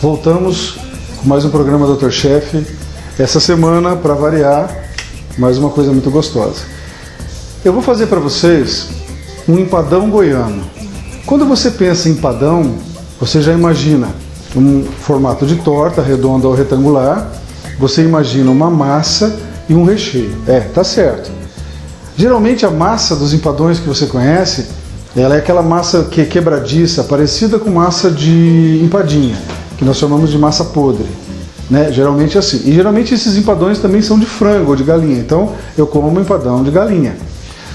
Voltamos com mais um programa Dr. Chef. Essa semana, para variar, mais uma coisa muito gostosa. Eu vou fazer para vocês um empadão goiano. Quando você pensa em empadão, você já imagina um formato de torta, redonda ou retangular. Você imagina uma massa e um recheio. Tá certo. Geralmente a massa dos empadões que você conhece, ela é aquela massa que é quebradiça, parecida com massa de empadinha, que nós chamamos de massa podre, né? Geralmente é assim. E geralmente esses empadões também são de frango ou de galinha, então eu como um empadão de galinha.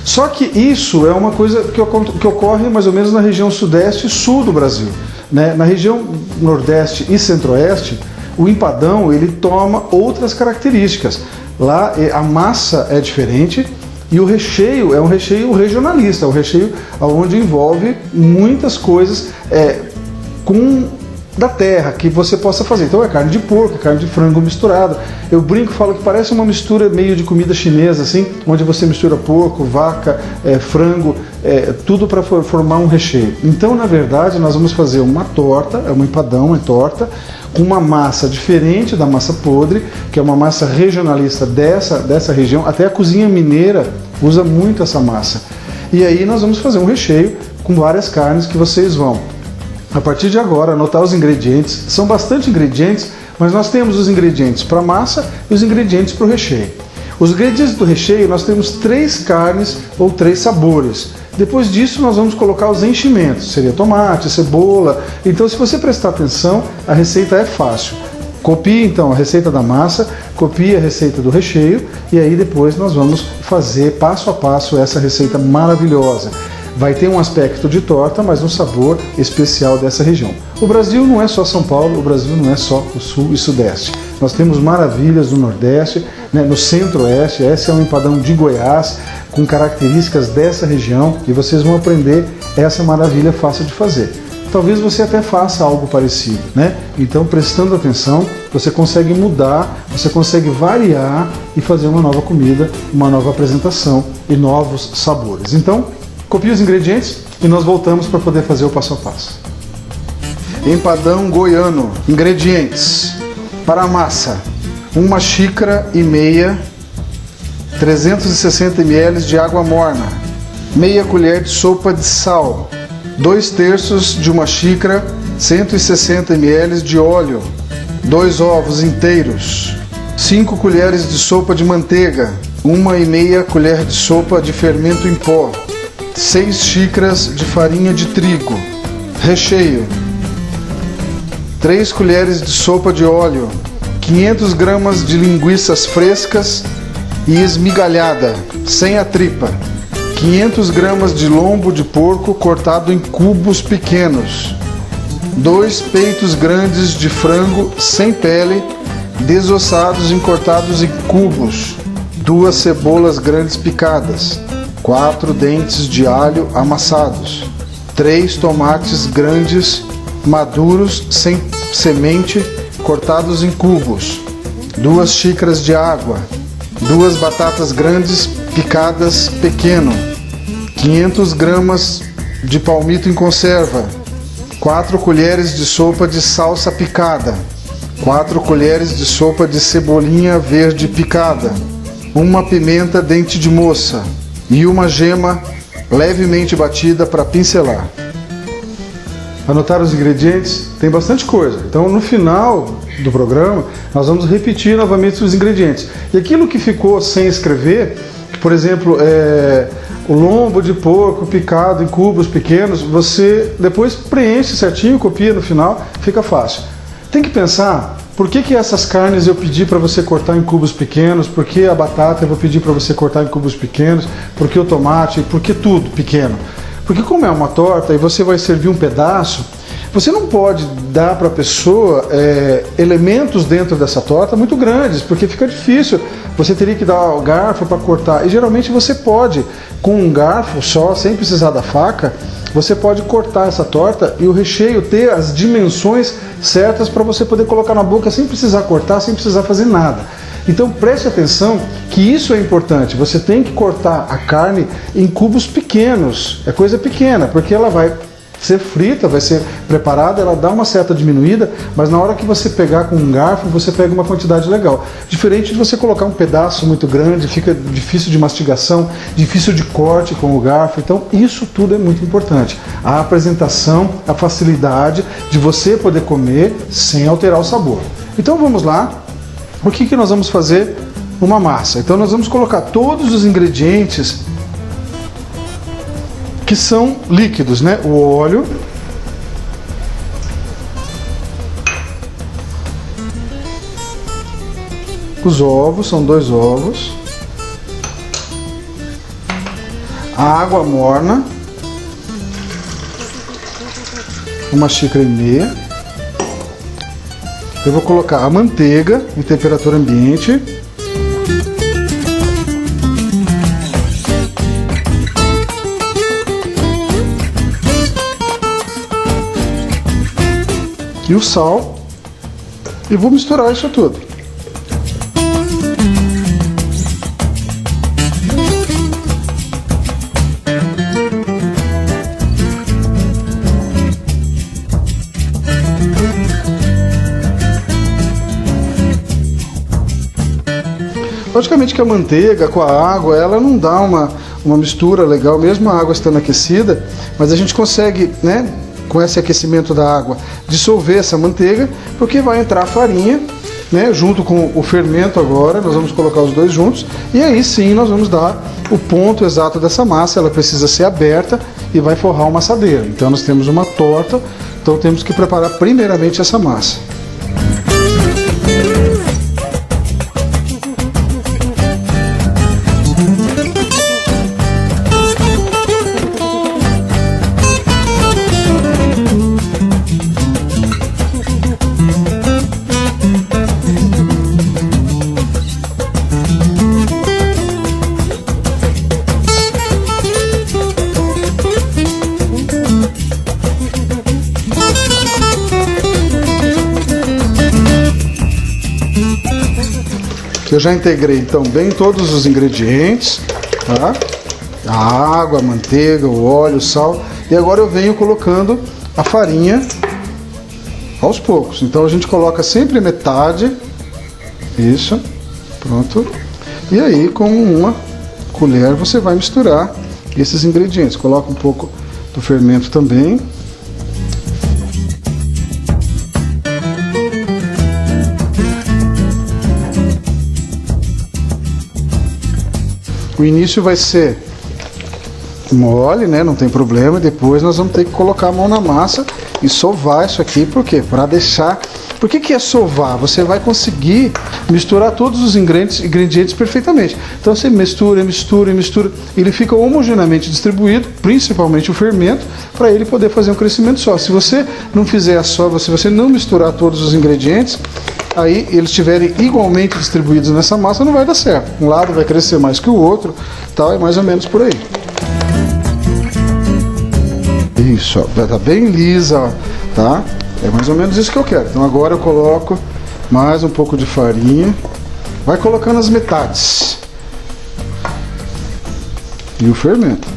Só que isso é uma coisa que ocorre mais ou menos na região sudeste e sul do Brasil, né? Na região nordeste e centro-oeste, o empadão ele toma outras características. Lá a massa é diferente e o recheio é um recheio regionalista, é um recheio onde envolve muitas coisas da terra que você possa fazer. Então é carne de porco, carne de frango misturada. Eu brinco, falo que parece uma mistura meio de comida chinesa, assim, onde você mistura porco, vaca, frango, tudo para formar um recheio. Então, na verdade, nós vamos fazer uma torta, um empadão, uma torta, com uma massa diferente da massa podre, que é uma massa regionalista dessa região. Até a cozinha mineira usa muito essa massa. E aí nós vamos fazer um recheio com várias carnes que vocês vão, a partir de agora, anotar os ingredientes. São bastante ingredientes, mas nós temos os ingredientes para a massa e os ingredientes para o recheio. Os ingredientes do recheio, nós temos 3 carnes ou 3 sabores. Depois disso, nós vamos colocar os enchimentos. Seria tomate, cebola. Então, se você prestar atenção, a receita é fácil. Copie, então, a receita da massa, copie a receita do recheio e aí depois nós vamos fazer passo a passo essa receita maravilhosa. Vai ter um aspecto de torta, mas um sabor especial dessa região. O Brasil não é só São Paulo, o Brasil não é só o Sul e Sudeste. Nós temos maravilhas no Nordeste, né, no Centro-Oeste. Esse é um empadão de Goiás, com características dessa região, e vocês vão aprender essa maravilha fácil de fazer. Talvez você até faça algo parecido, né? Então, prestando atenção, você consegue mudar, você consegue variar e fazer uma nova comida, uma nova apresentação e novos sabores. Então, copie os ingredientes e nós voltamos para poder fazer o passo a passo. Empadão goiano. Ingredientes: para a massa, 1,5 xícara, 360 ml de água morna, meia colher de sopa de sal, 2/3 de uma xícara, 160 ml de óleo, 2 ovos inteiros, 5 colheres de sopa de manteiga, 1,5 colher de sopa de fermento em pó, 6 xícaras de farinha de trigo. Recheio: 3 colheres de sopa de óleo, 500 gramas de linguiças frescas e esmigalhada, sem a tripa, 500 gramas de lombo de porco cortado em cubos pequenos, 2 peitos grandes de frango sem pele, desossados e cortados em cubos, 2 cebolas grandes picadas, 4 dentes de alho amassados, 3 tomates grandes maduros sem semente cortados em cubos, 2 xícaras de água, 2 batatas grandes picadas pequeno, 500 gramas de palmito em conserva, 4 colheres de sopa de salsa picada, 4 colheres de sopa de cebolinha verde picada, 1 pimenta dente de moça e 1 gema levemente batida para pincelar. Anotaram os ingredientes? Tem bastante coisa. Então, no final do programa, nós vamos repetir novamente os ingredientes. E aquilo que ficou sem escrever, por exemplo, o lombo de porco picado em cubos pequenos, você depois preenche certinho, copia no final, fica fácil. Tem que pensar, por que essas carnes eu pedi para você cortar em cubos pequenos, por que a batata eu vou pedir para você cortar em cubos pequenos, por que o tomate, por que tudo pequeno? Porque como é uma torta e você vai servir um pedaço, você não pode dar para a pessoa elementos dentro dessa torta muito grandes, porque fica difícil. Você teria que dar o garfo para cortar. E geralmente você pode, com um garfo só, sem precisar da faca, você pode cortar essa torta e o recheio ter as dimensões certas para você poder colocar na boca sem precisar cortar, sem precisar fazer nada. Então preste atenção que isso é importante. Você tem que cortar a carne em cubos pequenos, é coisa pequena, porque ela vai Você frita, vai ser preparada, ela dá uma certa diminuída, mas na hora que você pegar com um garfo, você pega uma quantidade legal. Diferente de você colocar um pedaço muito grande, fica difícil de mastigação, difícil de corte com o garfo. Então isso tudo é muito importante. A apresentação, a facilidade de você poder comer sem alterar o sabor. Então vamos lá. O que nós vamos fazer? Uma massa. Então nós vamos colocar todos os ingredientes que são líquidos, né? O óleo, os ovos, são 2 ovos, a água morna, 1,5 xícaras. Eu vou colocar a manteiga em temperatura ambiente. E o sal, e vou misturar isso tudo. Logicamente que a manteiga com a água, ela não dá uma mistura legal, mesmo a água estando aquecida, mas a gente consegue, né, com esse aquecimento da água, dissolver essa manteiga, porque vai entrar a farinha, né, junto com o fermento agora, nós vamos colocar os dois juntos, e aí sim nós vamos dar o ponto exato dessa massa. Ela precisa ser aberta e vai forrar uma assadeira. Então nós temos uma torta, então temos que preparar primeiramente essa massa. Eu já integrei então bem todos os ingredientes, tá? A água, a manteiga, o óleo, o sal. E agora eu venho colocando a farinha aos poucos. Então a gente coloca sempre metade. Isso, pronto. E aí com uma colher você vai misturar esses ingredientes. Coloca um pouco do fermento também. O início vai ser mole, né? Não tem problema. Depois nós vamos ter que colocar a mão na massa e sovar isso aqui. Por quê? Para deixar... Por que é sovar? Você vai conseguir misturar todos os ingredientes perfeitamente. Então você mistura, mistura, mistura. Ele fica homogeneamente distribuído, principalmente o fermento, para ele poder fazer um crescimento só. Se você não fizer a sova, se você não misturar todos os ingredientes, aí eles estiverem igualmente distribuídos nessa massa, não vai dar certo. Um lado vai crescer mais que o outro, tal, é mais ou menos por aí. Isso, ó, vai estar bem lisa, ó, tá? É mais ou menos isso que eu quero. Então agora eu coloco mais um pouco de farinha. Vai colocando as metades. E o fermento.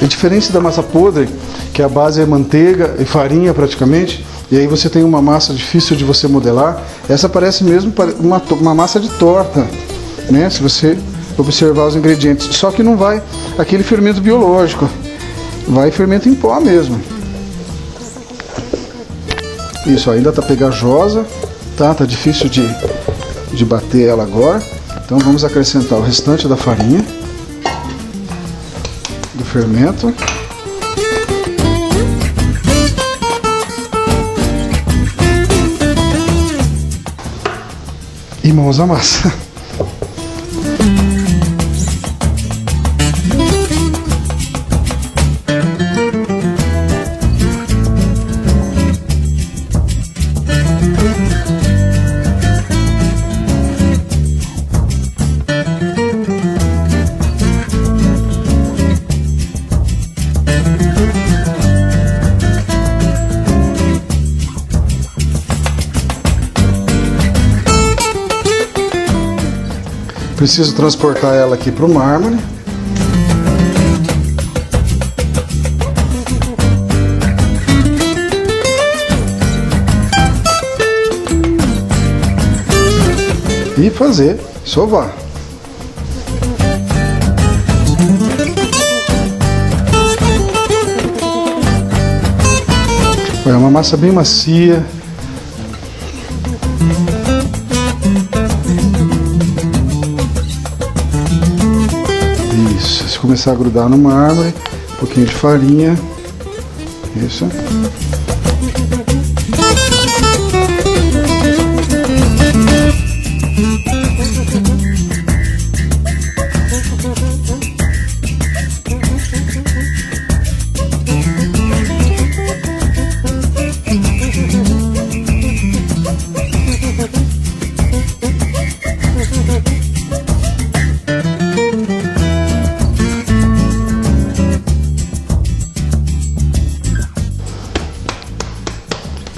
É diferente da massa podre, que a base é manteiga e farinha praticamente, e aí você tem uma massa difícil de você modelar. Essa parece mesmo uma massa de torta, né? Se você observar os ingredientes. Só que não vai aquele fermento biológico, vai fermento em pó mesmo. Isso, ainda tá pegajosa, tá difícil de bater ela agora. Então vamos acrescentar o restante da farinha, do fermento. E mãos à massa. Preciso transportar ela aqui para o mármore. E fazer sovar. É uma massa bem macia. Isso, se começar a grudar no mármore, um pouquinho de farinha. Isso.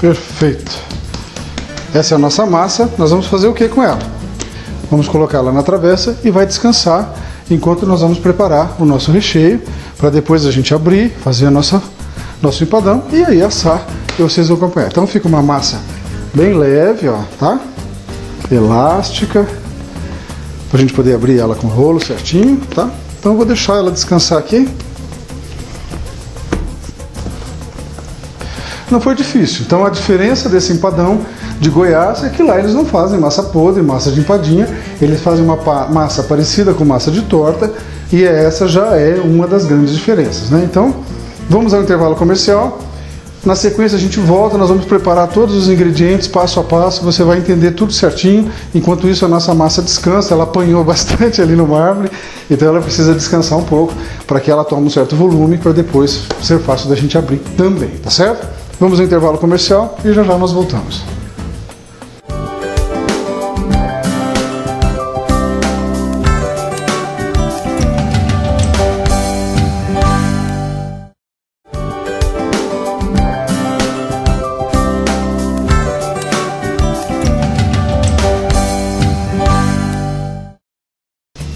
Perfeito. Essa é a nossa massa. Nós vamos fazer o que com ela? Vamos colocá-la na travessa e vai descansar enquanto nós vamos preparar o nosso recheio para depois a gente abrir, fazer nosso empadão e aí assar e vocês vão acompanhar. Então fica uma massa bem leve, ó, tá? Elástica, para a gente poder abrir ela com o rolo certinho, tá? Então eu vou deixar ela descansar aqui. Não foi difícil. Então a diferença desse empadão de Goiás é que lá eles não fazem massa podre, massa de empadinha, eles fazem uma massa parecida com massa de torta e essa já é uma das grandes diferenças, né? Então vamos ao intervalo comercial. Na sequência a gente volta, nós vamos preparar todos os ingredientes passo a passo, você vai entender tudo certinho. Enquanto isso a nossa massa descansa, ela apanhou bastante ali no mármore, então ela precisa descansar um pouco para que ela tome um certo volume para depois ser fácil da gente abrir também, tá certo? Vamos ao intervalo comercial e já já nós voltamos.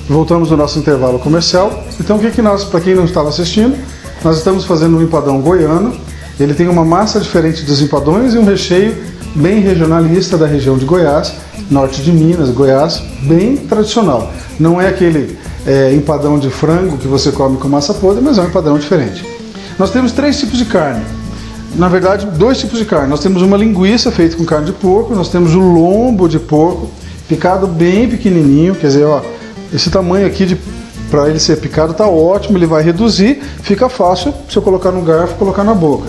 Voltamos no nosso intervalo comercial. Então o que nós, para quem não estava assistindo, nós estamos fazendo um empadão goiano. Ele tem uma massa diferente dos empadões e um recheio bem regionalista da região de Goiás, norte de Minas, Goiás, bem tradicional. Não é aquele empadão de frango que você come com massa podre, mas é um empadão diferente. Nós temos 3 tipos de carne. Na verdade, 2 tipos de carne. Nós temos uma linguiça feita com carne de porco, nós temos o lombo de porco, picado bem pequenininho, quer dizer, ó, esse tamanho aqui para ele ser picado tá ótimo, ele vai reduzir, fica fácil se eu colocar no garfo, colocar na boca.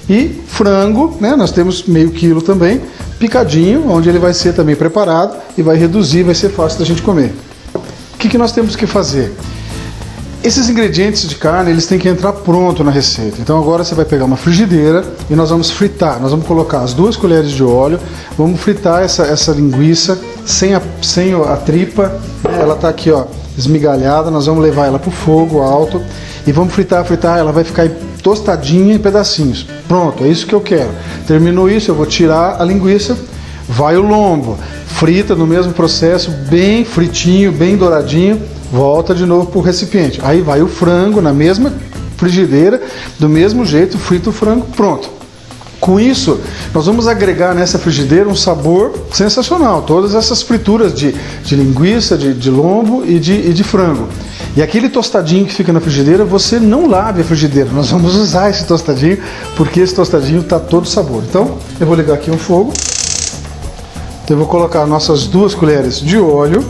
E frango, né, nós temos meio quilo também, picadinho, onde ele vai ser também preparado e vai reduzir, vai ser fácil da gente comer. O que nós temos que fazer? Esses ingredientes de carne, eles têm que entrar pronto na receita. Então agora você vai pegar uma frigideira e nós vamos fritar. Nós vamos colocar as 2 colheres de óleo, vamos fritar essa linguiça sem a tripa, né? Ela está aqui, ó, esmigalhada, nós vamos levar ela para o fogo alto e vamos fritar, ela vai ficar tostadinha em pedacinhos. Pronto, é isso que eu quero. Terminou isso, eu vou tirar a linguiça, vai o lombo, frita no mesmo processo, bem fritinho, bem douradinho, volta de novo para o recipiente. Aí vai o frango na mesma frigideira, do mesmo jeito, frita o frango, pronto. Com isso, nós vamos agregar nessa frigideira um sabor sensacional. Todas essas frituras de linguiça, de lombo e de frango. E aquele tostadinho que fica na frigideira, você não lave a frigideira. Nós vamos usar esse tostadinho, porque esse tostadinho está todo sabor. Então, eu vou ligar aqui o fogo. Eu vou colocar nossas 2 colheres de óleo.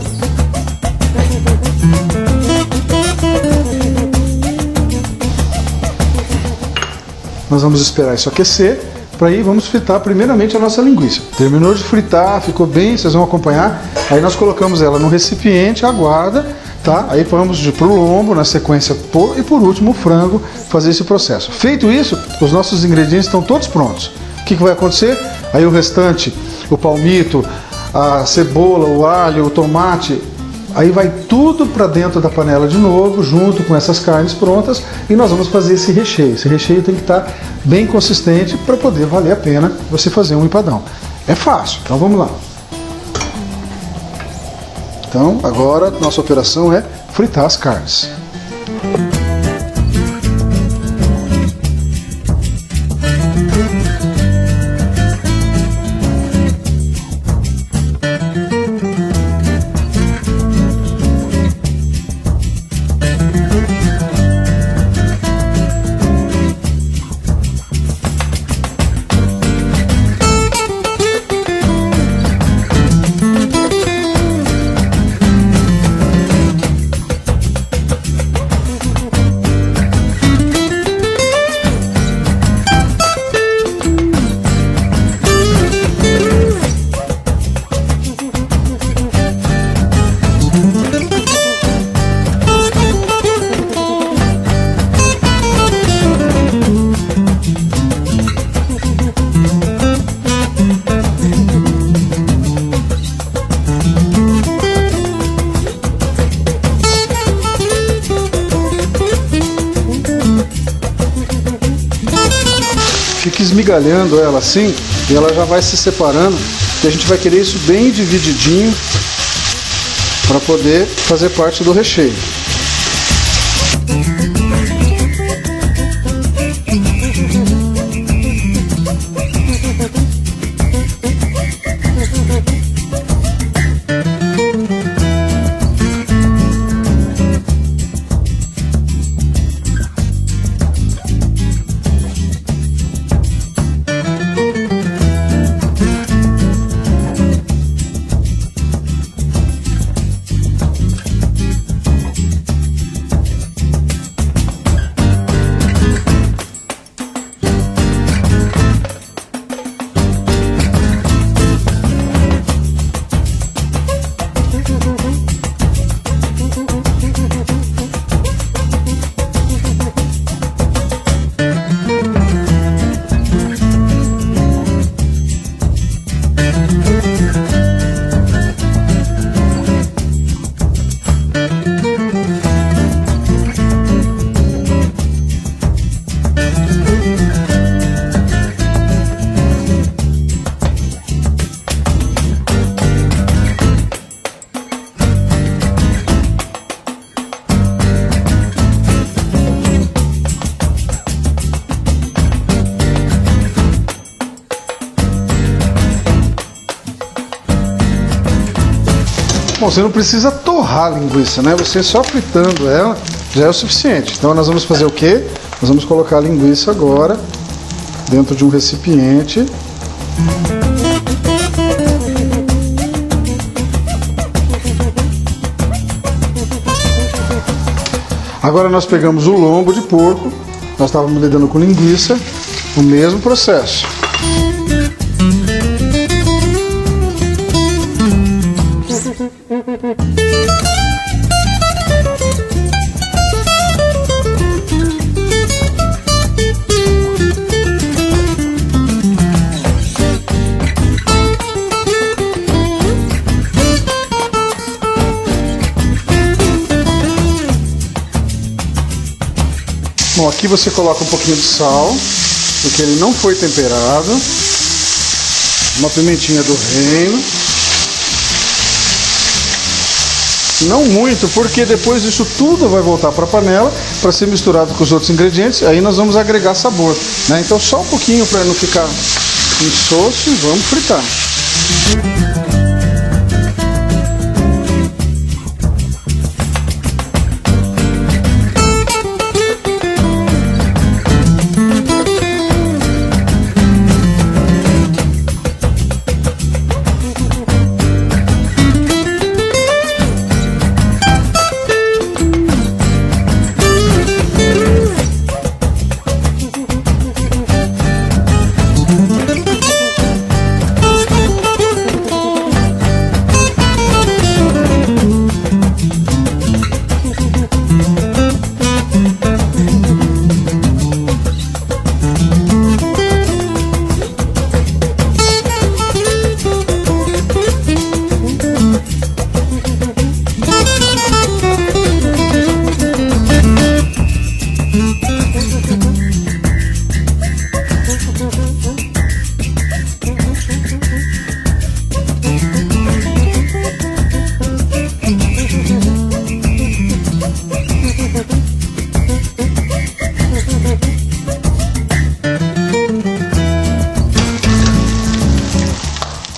Nós vamos esperar isso aquecer. Para aí vamos fritar primeiramente a nossa linguiça. Terminou de fritar, ficou bem, vocês vão acompanhar. Aí nós colocamos ela no recipiente, aguarda, tá? Aí vamos para o lombo, na sequência, e por último o frango, fazer esse processo. Feito isso, os nossos ingredientes estão todos prontos. O que vai acontecer? Aí o restante, o palmito, a cebola, o alho, o tomate, aí vai tudo para dentro da panela de novo, junto com essas carnes prontas, e nós vamos fazer esse recheio. Esse recheio tem que estar bem consistente para poder valer a pena você fazer um empadão. É fácil, então vamos lá. Então agora nossa operação é fritar as carnes. Fica esmigalhando ela assim e ela já vai se separando, e a gente vai querer isso bem divididinho para poder fazer parte do recheio. Bom, você não precisa torrar a linguiça, né? Você só fritando ela já é o suficiente. Então nós vamos fazer o quê? Nós vamos colocar a linguiça agora dentro de um recipiente. Agora nós pegamos o lombo de porco, nós estávamos lidando com linguiça, o mesmo processo. Bom, aqui você coloca um pouquinho de sal, porque ele não foi temperado, uma pimentinha do reino, não muito, porque depois isso tudo vai voltar para a panela para ser misturado com os outros ingredientes, aí nós vamos agregar sabor, né? Então só um pouquinho para não ficar insosso e vamos fritar.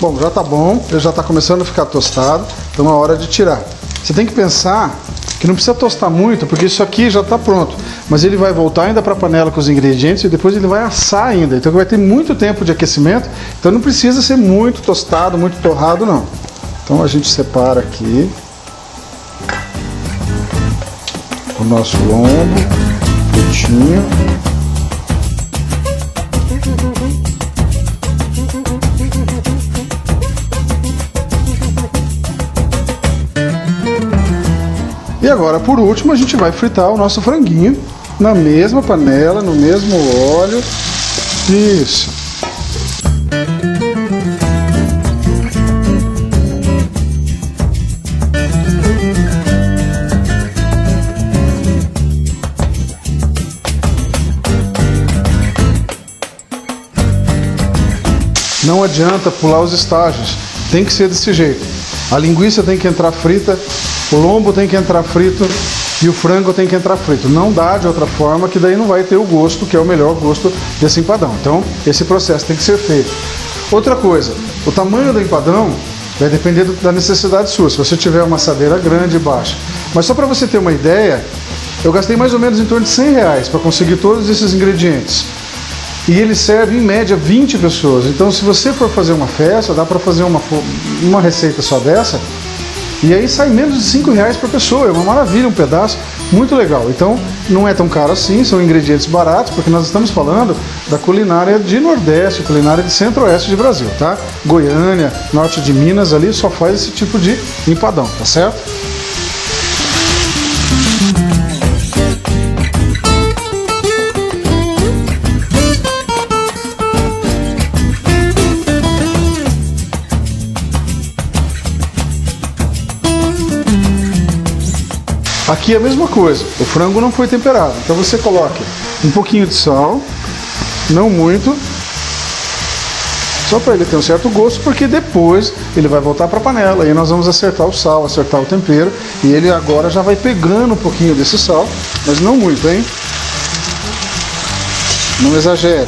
Bom, já tá bom, ele já está começando a ficar tostado, então é hora de tirar. Você tem que pensar que não precisa tostar muito, porque isso aqui já está pronto, mas ele vai voltar ainda para a panela com os ingredientes e depois ele vai assar ainda, então vai ter muito tempo de aquecimento, então não precisa ser muito tostado, muito torrado não. Então a gente separa aqui o nosso lombo, fritinho. E agora, por último, a gente vai fritar o nosso franguinho na mesma panela, no mesmo óleo. Isso. Não adianta pular os estágios, tem que ser desse jeito. A linguiça tem que entrar frita, o lombo tem que entrar frito e o frango tem que entrar frito. Não dá de outra forma, que daí não vai ter o gosto, que é o melhor gosto desse empadão. Então, esse processo tem que ser feito. Outra coisa, o tamanho do empadão vai depender da necessidade sua, se você tiver uma assadeira grande e baixa. Mas só para você ter uma ideia, eu gastei mais ou menos em torno de R$100 para conseguir todos esses ingredientes. E ele serve em média 20 pessoas. Então, se você for fazer uma festa, dá para fazer uma receita só dessa. E aí sai menos de R$5 por pessoa. É uma maravilha, um pedaço muito legal. Então, não é tão caro assim, são ingredientes baratos, porque nós estamos falando da culinária de Nordeste, culinária de Centro-Oeste de Brasil, tá? Goiânia, Norte de Minas, ali só faz esse tipo de empadão, tá certo? Aqui é a mesma coisa, o frango não foi temperado, então você coloca um pouquinho de sal, não muito, só para ele ter um certo gosto, porque depois ele vai voltar para a panela e nós vamos acertar o sal, acertar o tempero, e ele agora já vai pegando um pouquinho desse sal, mas não muito, hein? Não exagere.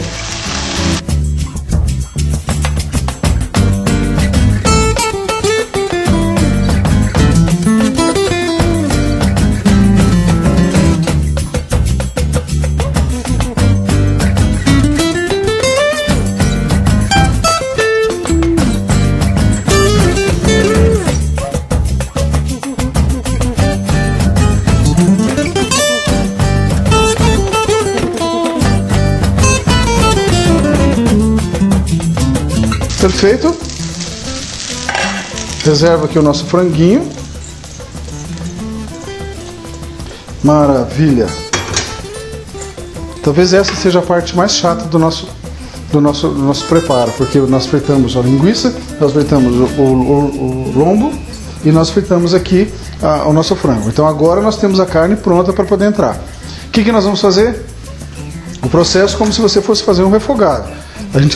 Perfeito. Reserva aqui o nosso franguinho. Maravilha. Talvez essa seja a parte mais chata do nosso preparo, porque nós fritamos a linguiça, nós fritamos o lombo e nós fritamos aqui o nosso frango. Então agora nós temos a carne pronta para poder entrar. O que nós vamos fazer? O processo como se você fosse fazer um refogado.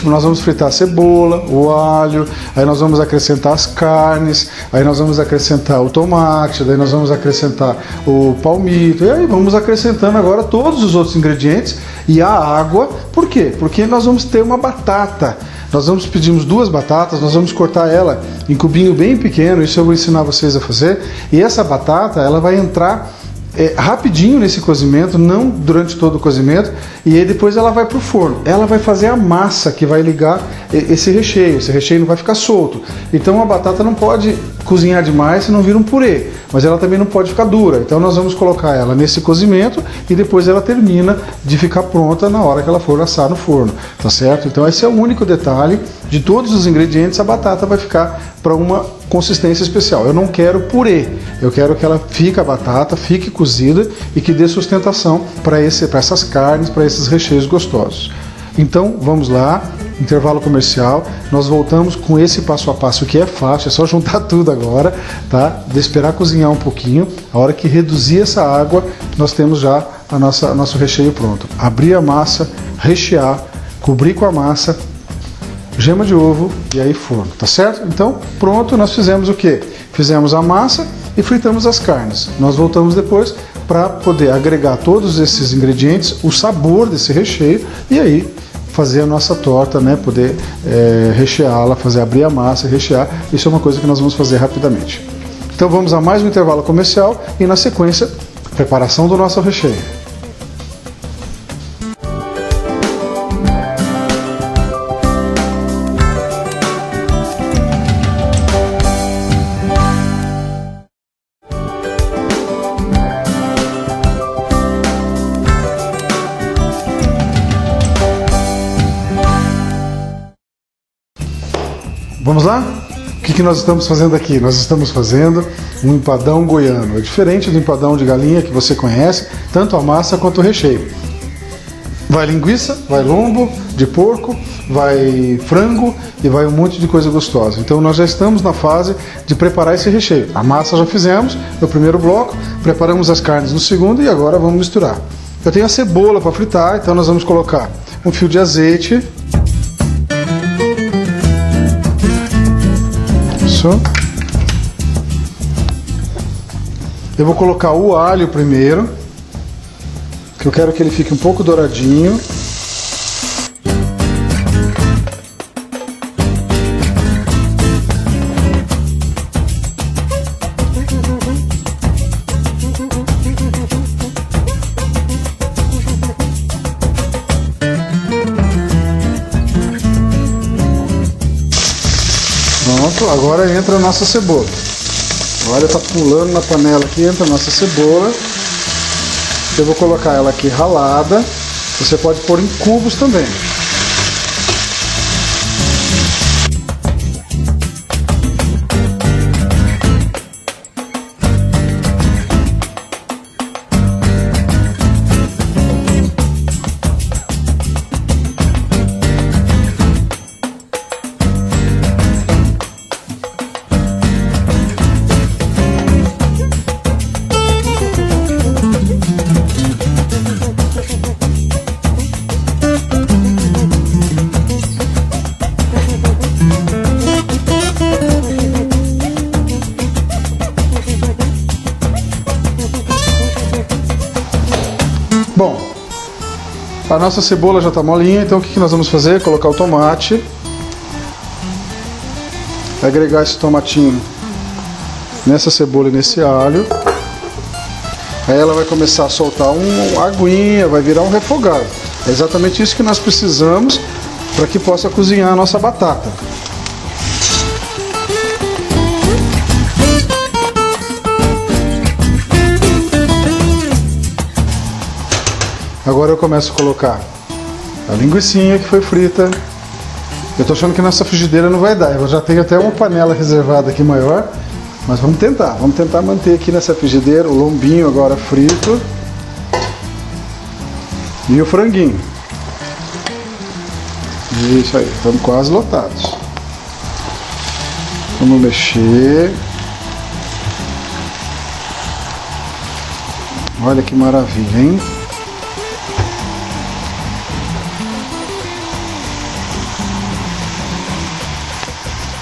Nós vamos fritar a cebola, o alho, aí nós vamos acrescentar as carnes, aí nós vamos acrescentar o tomate, daí nós vamos acrescentar o palmito, e aí vamos acrescentando agora todos os outros ingredientes e a água. Por quê? Porque nós vamos ter uma batata. Pedimos 2 batatas, nós vamos cortar ela em cubinho bem pequeno, isso eu vou ensinar vocês a fazer, e essa batata ela vai entrar rapidinho nesse cozimento, não durante todo o cozimento, e aí depois ela vai para o forno. Ela vai fazer a massa que vai ligar esse recheio não vai ficar solto. Então a batata não pode cozinhar demais, senão vira um purê, mas ela também não pode ficar dura. Então nós vamos colocar ela nesse cozimento e depois ela termina de ficar pronta na hora que ela for assar no forno, tá certo? Então esse é o único detalhe. De todos os ingredientes, a batata vai ficar para uma consistência especial. Eu não quero purê, eu quero que ela fique a batata, fique cozida e que dê sustentação para essas carnes, para esses recheios gostosos. Então vamos lá, intervalo comercial, nós voltamos com esse passo a passo que é fácil, é só juntar tudo agora, tá? De esperar cozinhar um pouquinho, a hora que reduzir essa água, nós temos já nosso recheio pronto. Abrir a massa, rechear, cobrir com a massa, gema de ovo e aí forno, tá certo? Então, pronto, nós fizemos o quê? Fizemos a massa e fritamos as carnes. Nós voltamos depois para poder agregar todos esses ingredientes, o sabor desse recheio, e aí fazer a nossa torta, né? Poder recheá-la, fazer abrir a massa e rechear. Isso é uma coisa que nós vamos fazer rapidamente. Então vamos a mais um intervalo comercial e na sequência, preparação do nosso recheio. Vamos lá? O que nós estamos fazendo aqui? Nós estamos fazendo um empadão goiano. É diferente do empadão de galinha que você conhece, tanto a massa quanto o recheio. Vai linguiça, vai lombo de porco, vai frango e vai um monte de coisa gostosa. Então nós já estamos na fase de preparar esse recheio. A massa já fizemos no primeiro bloco, preparamos as carnes no segundo e agora vamos misturar. Eu tenho a cebola para fritar, então nós vamos colocar um fio de azeite. Eu vou colocar o alho primeiro, que eu quero que ele fique um pouco douradinho. Pronto, agora entra a nossa cebola. Olha, tá pulando na panela aqui, entra a nossa cebola. Eu vou colocar ela aqui ralada. Você pode pôr em cubos também. Bom, a nossa cebola já está molinha, então o que nós vamos fazer? Colocar o tomate, agregar esse tomatinho nessa cebola e nesse alho. Aí ela vai começar a soltar uma aguinha, vai virar um refogado. É exatamente isso que nós precisamos para que possa cozinhar a nossa batata. Agora eu começo a colocar a linguicinha que foi frita. Eu tô achando que nessa frigideira não vai dar. Eu já tenho até uma panela reservada aqui maior. Mas vamos tentar manter aqui nessa frigideira o lombinho agora frito. E o franguinho. Isso aí, estamos quase lotados. Vamos mexer. Olha que maravilha, hein?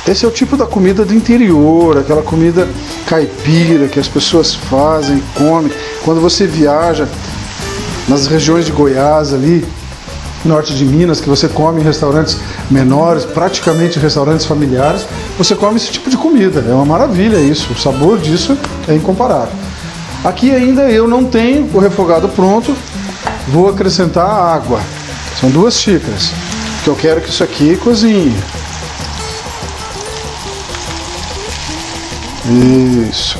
Esse é o tipo da comida do interior, aquela comida caipira que as pessoas fazem, comem. Quando você viaja nas regiões de Goiás ali, norte de Minas, que você come em restaurantes menores, praticamente restaurantes familiares, você come esse tipo de comida. É uma maravilha isso, o sabor disso é incomparável. Aqui ainda eu não tenho o refogado pronto, vou acrescentar água. São 2 xícaras, porque eu quero que isso aqui cozinhe. Isso.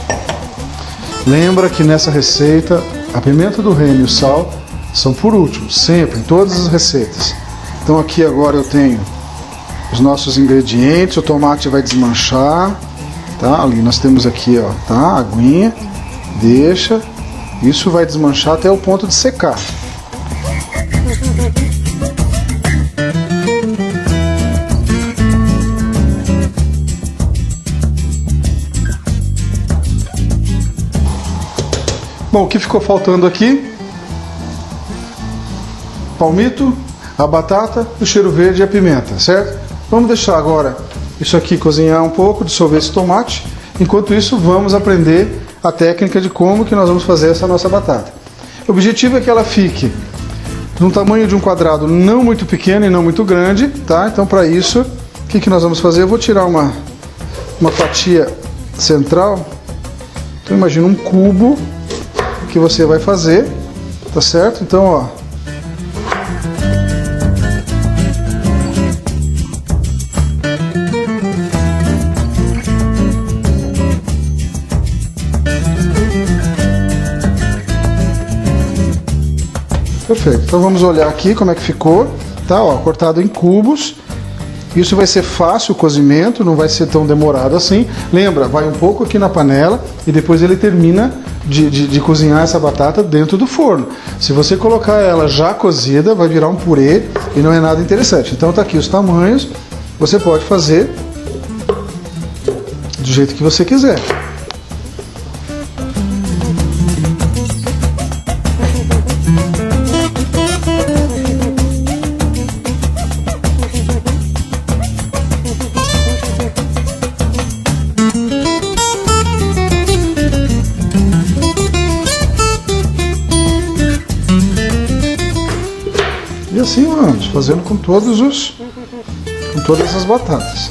Lembra que nessa receita a pimenta do reino e o sal são por último, sempre, em todas as receitas. Então aqui agora eu tenho os nossos ingredientes, o tomate vai desmanchar, tá? Ali nós temos aqui, ó, tá? A aguinha, deixa, isso vai desmanchar até o ponto de secar. Bom, o que ficou faltando aqui? Palmito, a batata, o cheiro verde e a pimenta, certo? Vamos deixar agora isso aqui cozinhar um pouco, dissolver esse tomate. Enquanto isso, vamos aprender a técnica de como que nós vamos fazer essa nossa batata. O objetivo é que ela fique num tamanho de um quadrado não muito pequeno e não muito grande, tá? Então para isso, o que nós vamos fazer? Eu vou tirar uma fatia central. Então imagina um cubo que você vai fazer, tá certo? Então, ó, perfeito. Então vamos olhar aqui como é que ficou, tá? Ó, cortado em cubos. Isso vai ser fácil o cozimento, não vai ser tão demorado assim. Lembra, vai um pouco aqui na panela e depois ele termina de cozinhar essa batata dentro do forno. Se você colocar ela já cozida, vai virar um purê e não é nada interessante. Então tá aqui os tamanhos. Você pode fazer do jeito que você quiser. E assim vamos, fazendo com todas as batatas.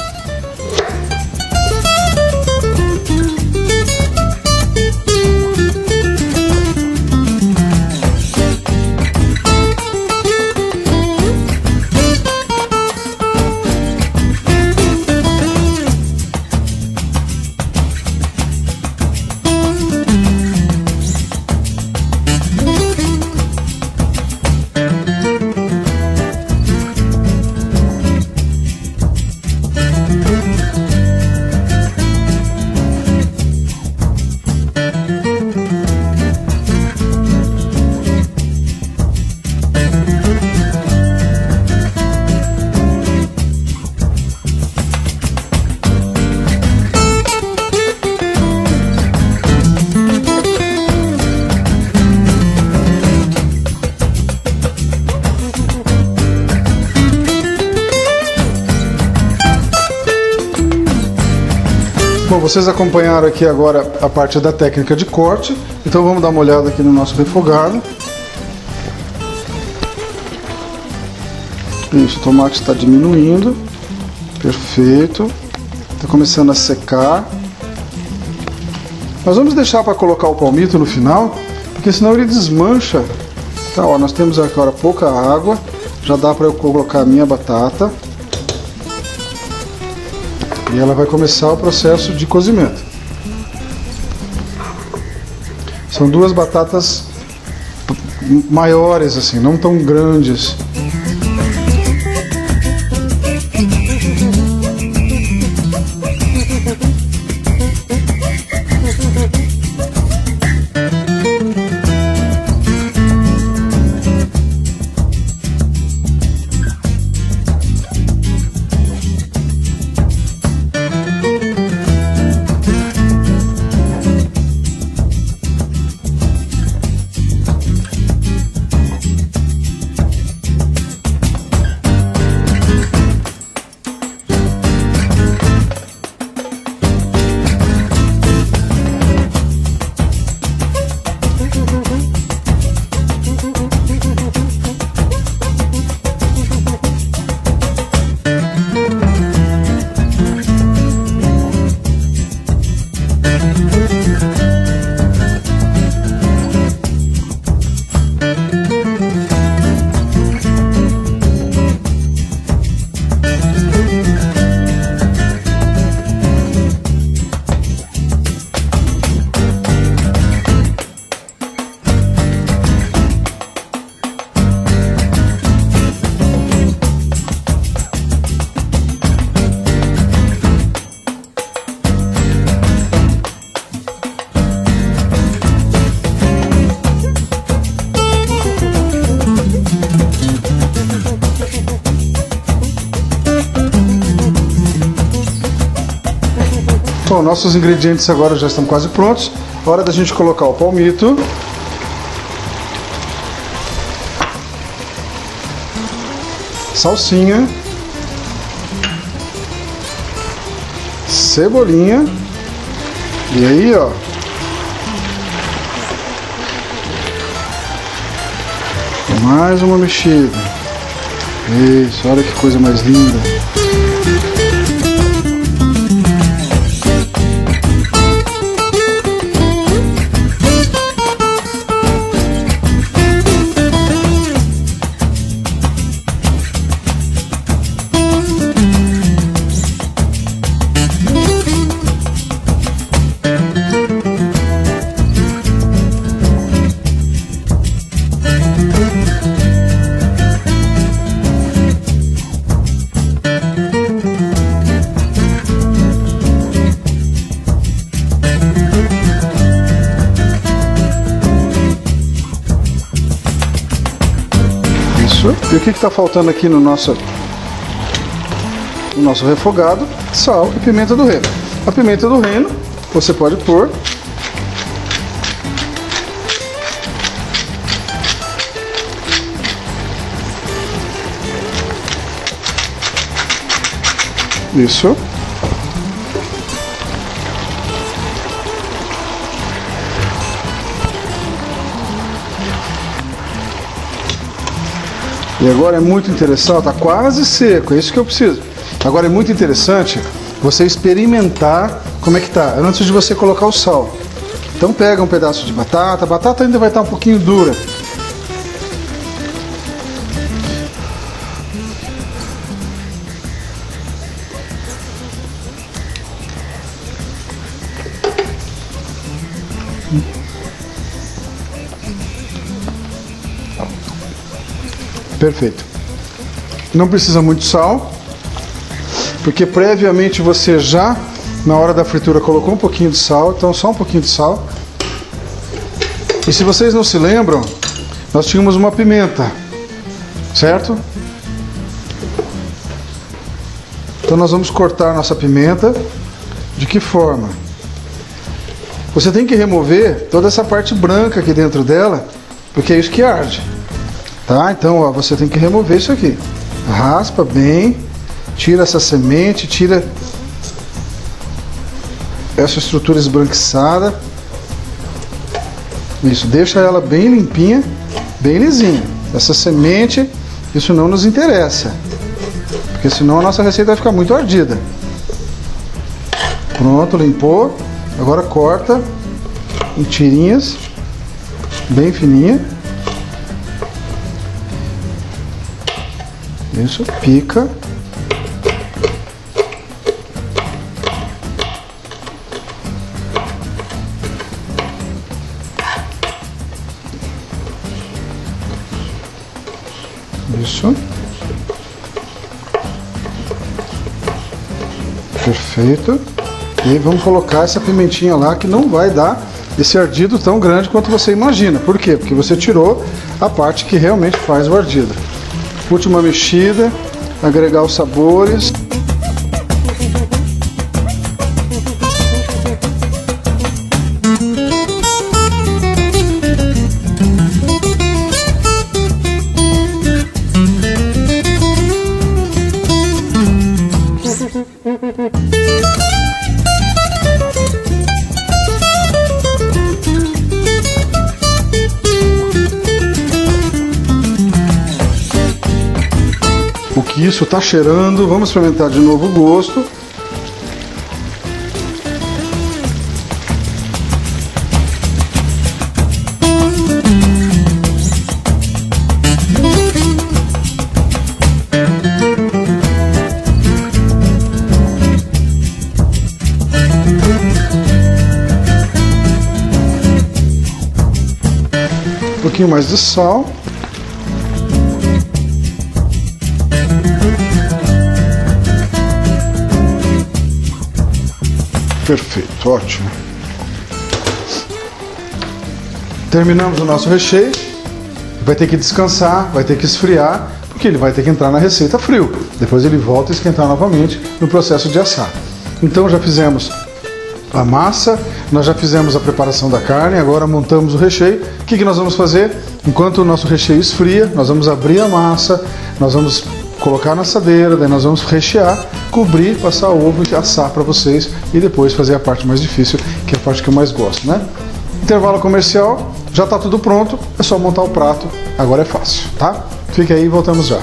Bom, vocês acompanharam aqui agora a parte da técnica de corte, então vamos dar uma olhada aqui no nosso refogado. Isso, o tomate está diminuindo, perfeito, está começando a secar. Nós vamos deixar para colocar o palmito no final, porque senão ele desmancha. Tá, ó, nós temos agora pouca água, já dá para eu colocar a minha batata. E ela vai começar o processo de cozimento. São duas batatas maiores assim, não tão grandes. Bom, nossos ingredientes agora já estão quase prontos. Hora da gente colocar o palmito. Salsinha. Cebolinha. E aí, ó. Mais uma mexida. Isso, olha que coisa mais linda. E o que está faltando aqui no nosso refogado? Sal e pimenta do reino. A pimenta do reino você pode pôr isso. E agora é muito interessante, está quase seco, é isso que eu preciso. Agora é muito interessante você experimentar como é que tá, antes de você colocar o sal. Então pega um pedaço de batata, a batata ainda vai estar um pouquinho dura. Perfeito. Não precisa muito sal, porque previamente você já, na hora da fritura, colocou um pouquinho de sal, então só um pouquinho de sal. E se vocês não se lembram, nós tínhamos uma pimenta, certo? Então nós vamos cortar nossa pimenta. De que forma? Você tem que remover toda essa parte branca aqui dentro dela, porque é isso que arde. Tá? Então, ó, você tem que remover isso aqui. Raspa bem, tira essa semente, tira essa estrutura esbranquiçada. Isso, deixa ela bem limpinha, bem lisinha. Essa semente, isso não nos interessa, porque senão a nossa receita vai ficar muito ardida. Pronto, limpou. Agora corta em tirinhas, bem fininha. Isso, pica. Isso. Perfeito. E vamos colocar essa pimentinha lá, que não vai dar esse ardido tão grande quanto você imagina. Por quê? Porque você tirou a parte que realmente faz o ardido. Última mexida, agregar os sabores. O que isso está cheirando? Vamos experimentar de novo o gosto. Um pouquinho mais de sal. Perfeito, ótimo. Terminamos o nosso recheio. Vai ter que descansar, vai ter que esfriar, porque ele vai ter que entrar na receita frio. Depois ele volta a esquentar novamente no processo de assar. Então já fizemos a massa, nós já fizemos a preparação da carne, agora montamos o recheio. O que nós vamos fazer? Enquanto o nosso recheio esfria, nós vamos abrir a massa, nós vamos colocar na assadeira, daí nós vamos rechear, cobrir, passar o ovo e assar para vocês, e depois fazer a parte mais difícil, que é a parte que eu mais gosto, né? Intervalo comercial, Já está tudo pronto, é só montar o prato, agora é fácil, tá? Fica aí e voltamos já.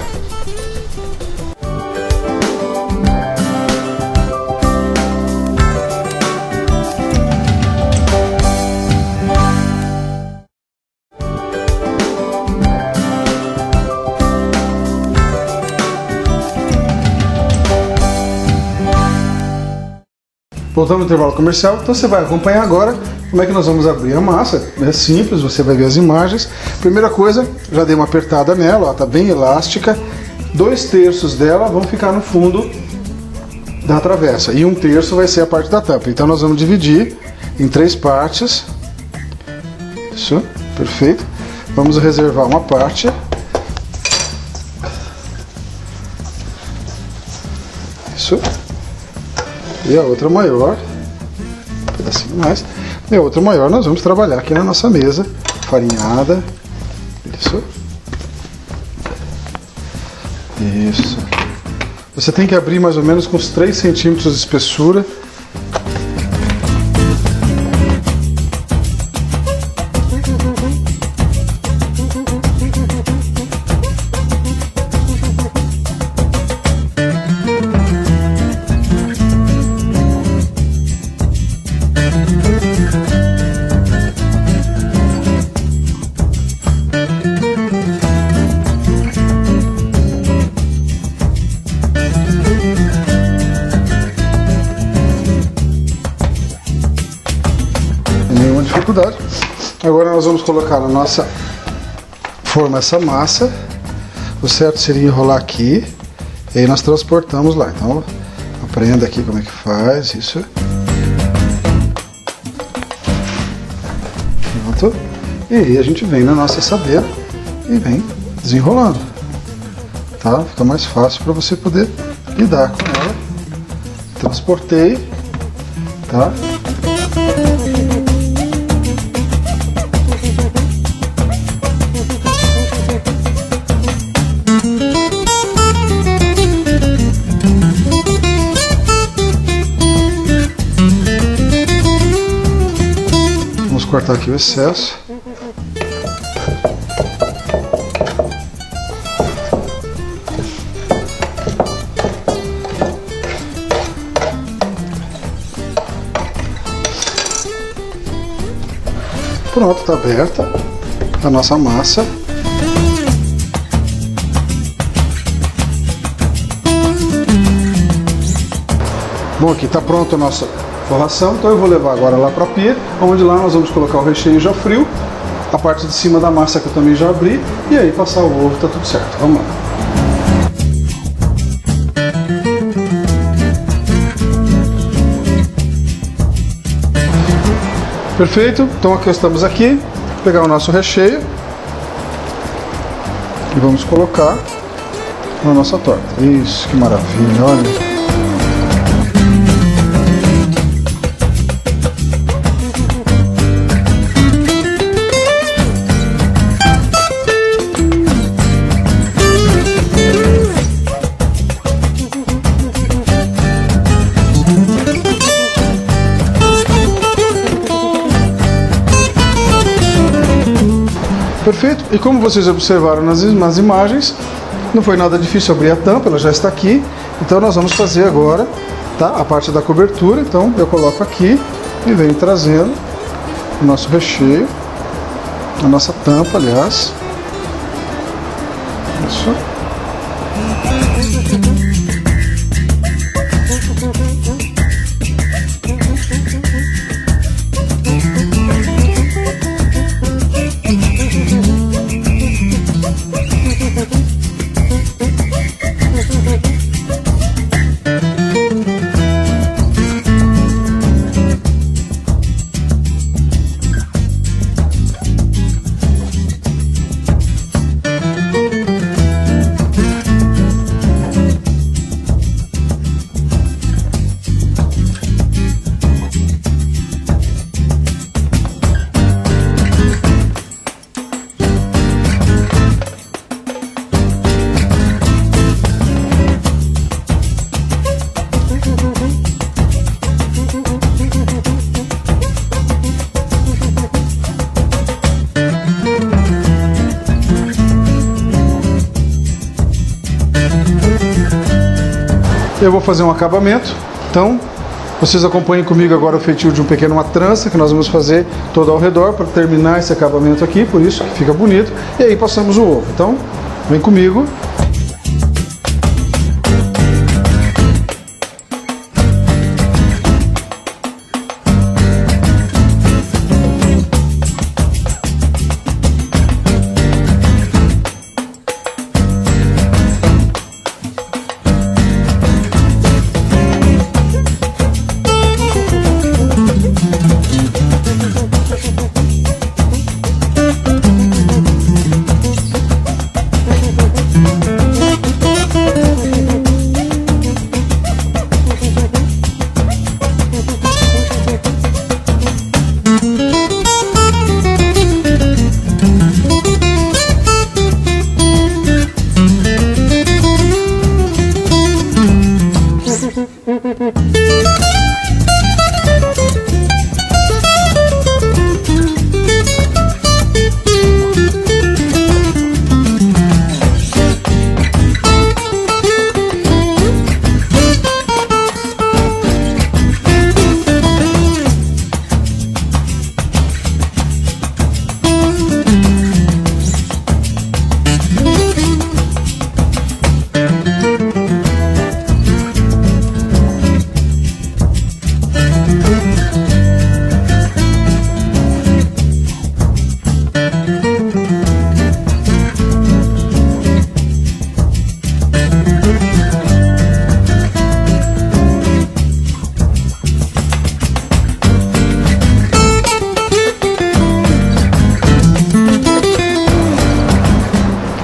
Voltamos ao intervalo comercial, então você vai acompanhar agora como é que nós vamos abrir a massa. É simples, você vai ver as imagens. Primeira coisa, já dei uma apertada nela, está bem elástica. 2/3 dela vão ficar no fundo da travessa e 1/3 vai ser a parte da tampa. Então nós vamos dividir em 3 partes. Isso, perfeito. Vamos reservar uma parte. Isso. E a outra maior, um pedacinho mais, e a outra maior nós vamos trabalhar aqui na nossa mesa, farinhada, isso, isso. Você tem que abrir mais ou menos com uns 3 centímetros de espessura. Dificuldade. Agora nós vamos colocar na nossa forma essa massa. O certo seria enrolar aqui e aí nós transportamos lá. Então aprenda aqui como é que faz isso. Pronto. E aí a gente vem na nossa assadeira e vem desenrolando, tá? Fica mais fácil para você poder lidar com ela. Transportei, tá? Cortar aqui o excesso. Pronto, está aberta a nossa massa. Bom, aqui está pronto a nossa forração, então eu vou levar agora lá para a pia, onde lá nós vamos colocar o recheio já frio, a parte de cima da massa que eu também já abri, e aí passar o ovo, tá tudo certo. Vamos lá. Perfeito, então aqui estamos aqui, vou pegar o nosso recheio e vamos colocar na nossa torta. Isso, que maravilha, olha. Perfeito, e como vocês observaram nas imagens, não foi nada difícil abrir a tampa, ela já está aqui. Então nós vamos fazer agora, tá, a parte da cobertura. Então eu coloco aqui e venho trazendo o nosso recheio, a nossa tampa, aliás. Isso. Eu vou fazer um acabamento, então vocês acompanhem comigo agora o feitio de uma trança que nós vamos fazer todo ao redor para terminar esse acabamento aqui, por isso que fica bonito. E aí passamos o ovo. Então, vem comigo.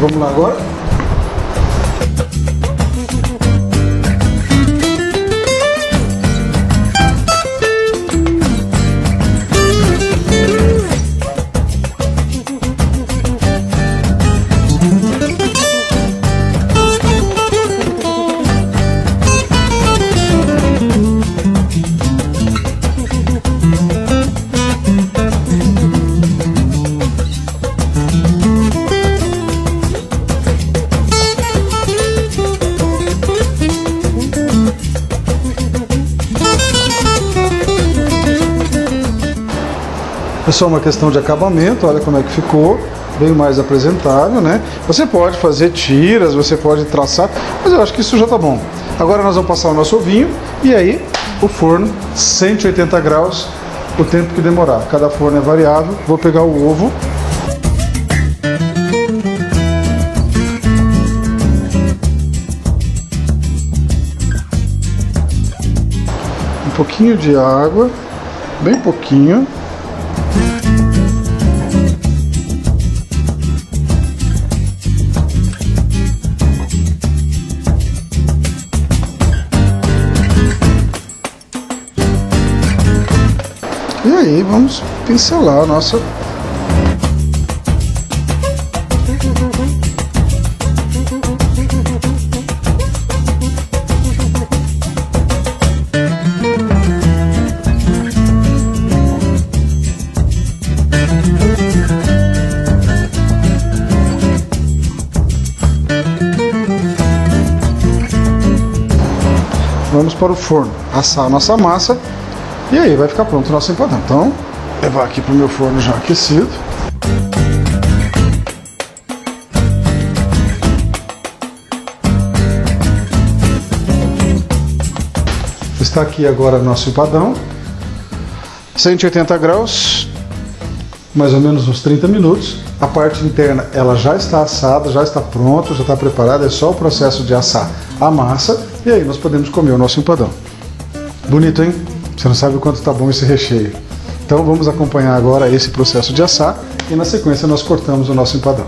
Vamos lá agora. É só uma questão de acabamento, olha como é que ficou, bem mais apresentável, né? Você pode fazer tiras, você pode traçar, mas eu acho que isso já tá bom. Agora nós vamos passar o nosso ovinho e aí o forno, 180 graus, o tempo que demorar. Cada forno é variável. Vou pegar o ovo. Um pouquinho de água, bem pouquinho. E aí vamos pincelar a nossa... Vamos para o forno assar a nossa massa. E aí vai ficar pronto o nosso empadão. Então, vou levar aqui para o meu forno já aquecido. Está aqui agora nosso empadão. 180 graus, mais ou menos uns 30 minutos. A parte interna ela já está assada, já está pronta, já está preparada. É só o processo de assar a massa. E aí nós podemos comer o nosso empadão. Bonito, hein? Você não sabe o quanto está bom esse recheio. Então vamos acompanhar agora esse processo de assar e na sequência nós cortamos o nosso empadão.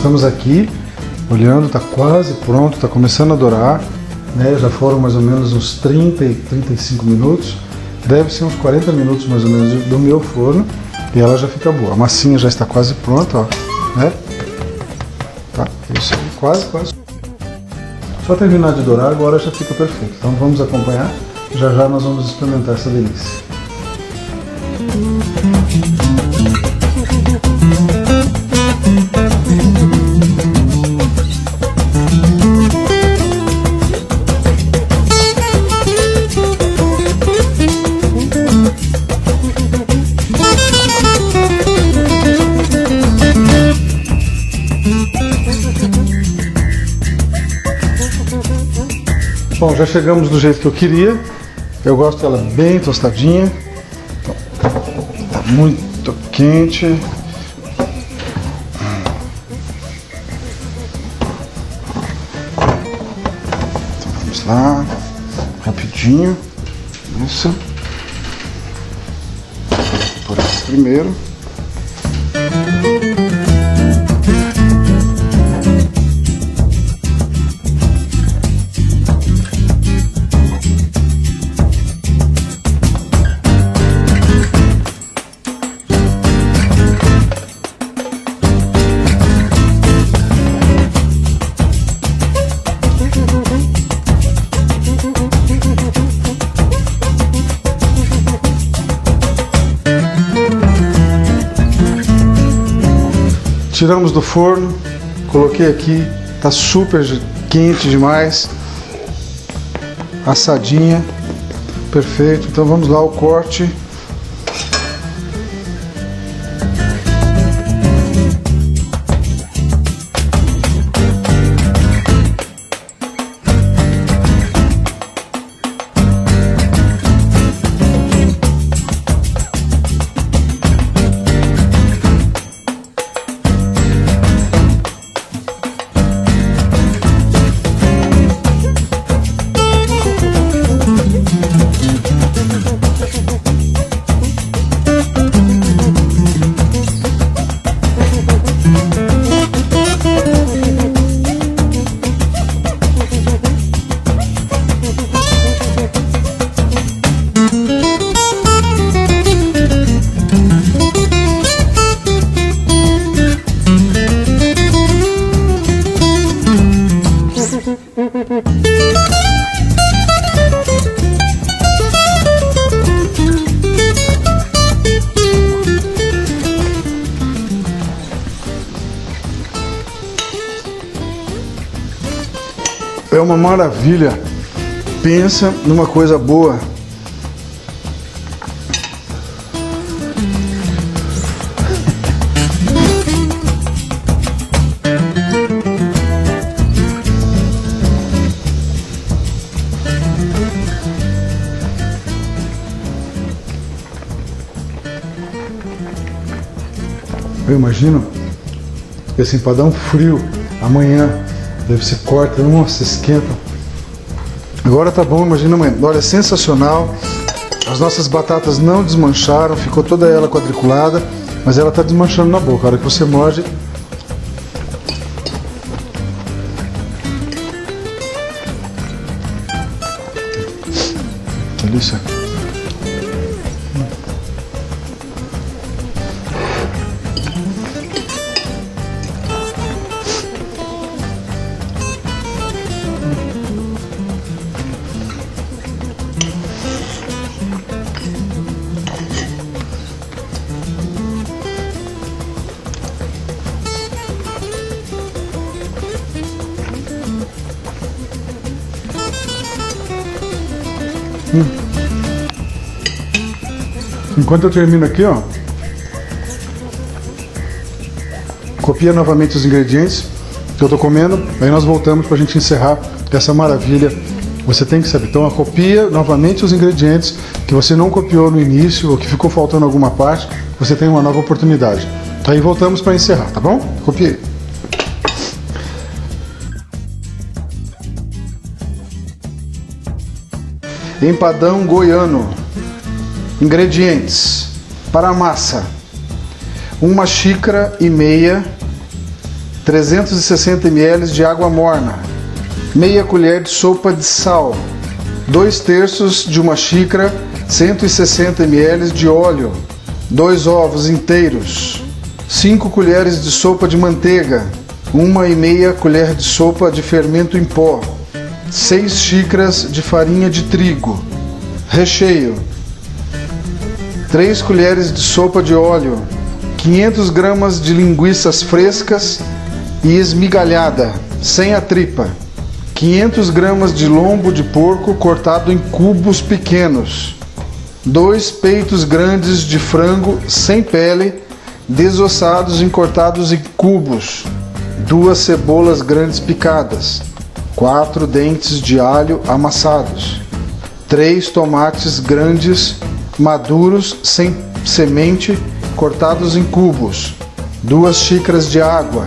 estamos aqui olhando, está quase pronto, está começando a dourar, né? Já foram mais ou menos uns 30 e 35 minutos, deve ser uns 40 minutos mais ou menos do meu forno e ela já fica boa. A massinha já está quase pronta, ó, né? Tá, isso aí, quase. Só terminar de dourar, agora já fica perfeito. Então vamos acompanhar, já nós vamos experimentar essa delícia. Bom, já chegamos do jeito que eu queria. Eu gosto dela bem tostadinha. Tá muito quente. Então vamos lá, rapidinho. Isso. Por aqui primeiro. Tiramos do forno, coloquei aqui, tá super quente demais, assadinha, perfeito. Então vamos lá, o corte. É uma maravilha. Pensa numa coisa boa. Eu imagino esse empadão frio amanhã. Deve ser corta, nossa, esquenta. Agora tá bom, imagina amanhã. Olha, sensacional. As nossas batatas não desmancharam, ficou toda ela quadriculada, mas ela tá desmanchando na boca. A hora que você morde, delícia. Enquanto eu termino aqui, ó, copia novamente os ingredientes que eu tô comendo, aí nós voltamos pra gente encerrar essa maravilha. Você tem que saber, então copia novamente os ingredientes que você não copiou no início ou que ficou faltando alguma parte, você tem uma nova oportunidade. Aí voltamos para encerrar, tá bom? Copiei. Empadão goiano. Ingredientes para a massa: 1,5 xícara 360 ml de água morna, meia colher de sopa de sal, 2/3 de uma xícara, 160 ml de óleo, 2 ovos inteiros, 5 colheres de sopa de manteiga, 1,5 colher de sopa de fermento em pó, 6 xícaras de farinha de trigo. Recheio: 3 colheres de sopa de óleo, 500 gramas de linguiças frescas e esmigalhada, sem a tripa, 500 gramas de lombo de porco cortado em cubos pequenos, 2 peitos grandes de frango sem pele, desossados e cortados em cubos, 2 cebolas grandes picadas, 4 dentes de alho amassados, 3 tomates grandes maduros sem semente cortados em cubos, 2 xícaras de água,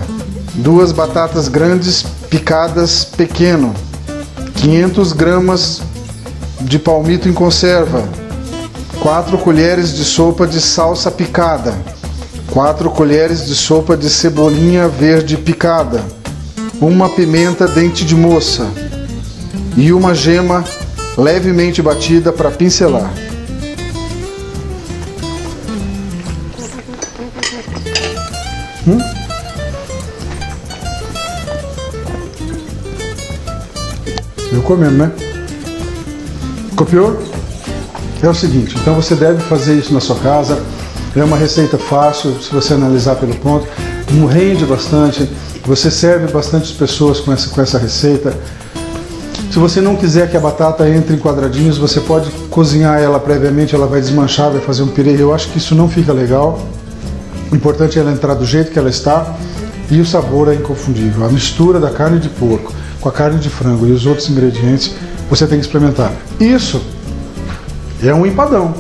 2 batatas grandes picadas pequeno, 500 gramas de palmito em conserva, 4 colheres de sopa de salsa picada, 4 colheres de sopa de cebolinha verde picada, 1 pimenta dente de moça e 1 gema levemente batida para pincelar. Eu comendo, né? Copiou? É o seguinte, então você deve fazer isso na sua casa. É uma receita fácil, se você analisar pelo ponto, não rende bastante, você serve bastante pessoas com essa receita. Se você não quiser que a batata entre em quadradinhos, você pode cozinhar ela previamente, ela vai desmanchar, vai fazer um pirê. Eu acho que isso não fica legal. O importante é ela entrar do jeito que ela está e o sabor é inconfundível. A mistura da carne de porco com a carne de frango e os outros ingredientes, você tem que experimentar. Isso é um empadão,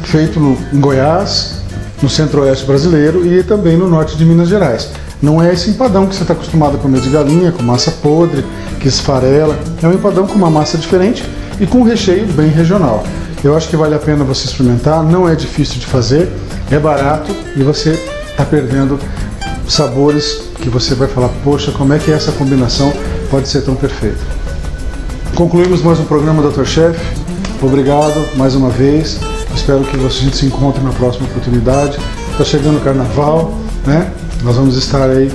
feito em Goiás, no centro-oeste brasileiro e também no norte de Minas Gerais. Não é esse empadão que você está acostumado a comer de galinha, com massa podre, que esfarela. É um empadão com uma massa diferente e com um recheio bem regional. Eu acho que vale a pena você experimentar, não é difícil de fazer, é barato e você está perdendo sabores que você vai falar, poxa, como é que essa combinação pode ser tão perfeita. Concluímos mais um programa Dr. Chef. Obrigado mais uma vez. Espero que a gente se encontre na próxima oportunidade. Está chegando o Carnaval, né? Nós vamos estar aí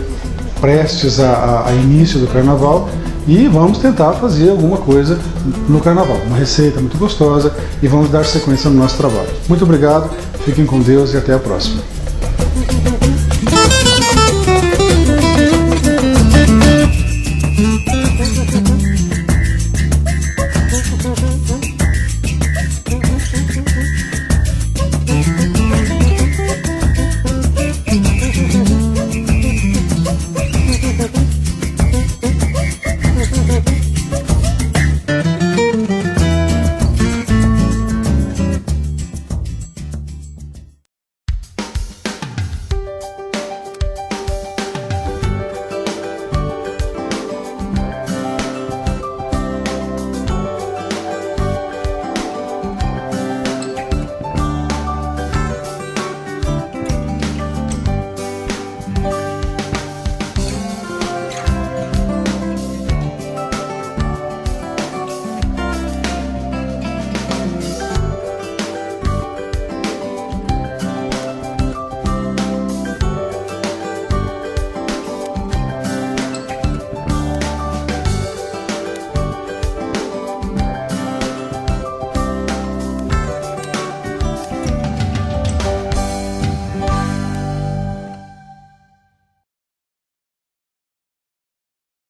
prestes a início do Carnaval e vamos tentar fazer alguma coisa no Carnaval. Uma receita muito gostosa e vamos dar sequência no nosso trabalho. Muito obrigado, fiquem com Deus e até a próxima.